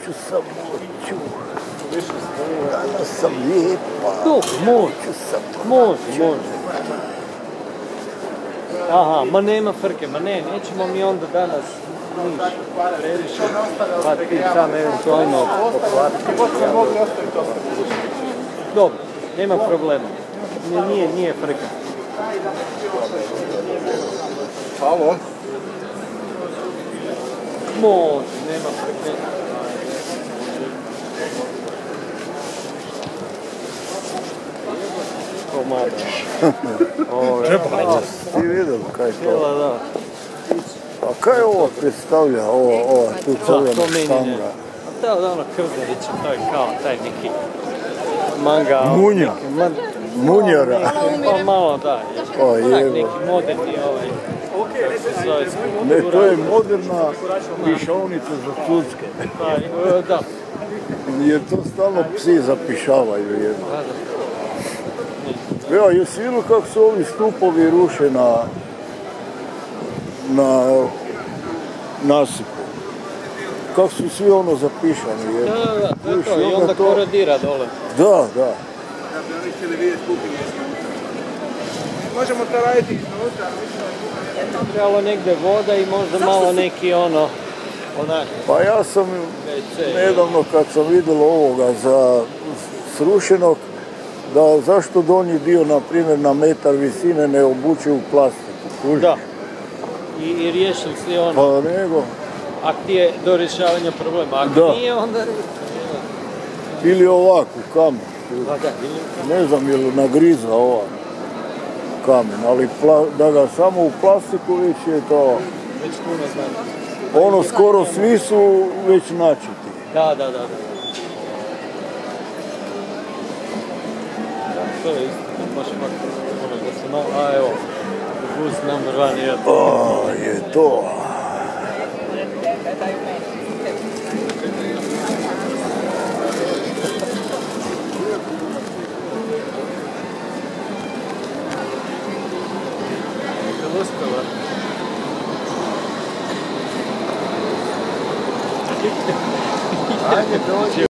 Hoću samoću. Danas sam lijepa. Može. Aha, ma nema frke, ma ne, nećemo mi onda danas niš previše, pa ti sam eventualno pohvatiti. Dobro, nema problema. Nije frka. Halo? Može, nema frke. Komada. Ti vidio kaj je to? Da. A kaj ovo predstavlja, ova tu crvena štanga? Da, ono Krdarića, to je kao taj neki manga. Munja. Munjara. Pa malo da, onak neki moderni Ne, to je moderna pišavnica za cucke. Da. Jer to stalno psi zapišavaju jedno. Evo, jesi vidio kako su ovi stupovi ruše na nasipu? Kako su svi ono zapišani jedno. Da, to je to. I onda korodira dole. Da. Možemo to raditi iznutra. Trebalo negdje voda i možda malo neki onak. Pa ja sam nedavno kad sam vidio ovoga za srušenog, da zašto donji dio, na primjer, na metar visine ne obuče u plastiku. Da. I riješili si ono. Pa nego. Ako ti je do rješavanja problema. Ako nije, onda... Ili ovako, kamen. Ne znam je li nagriza ova kamen, ali da ga samo u plastiku već je to... Već puno znam. Ono skoro svi su već načiti. Da. To je isto, baš ono da se malo... A evo, bus number 1 je to. Je to. Ajde, dođi.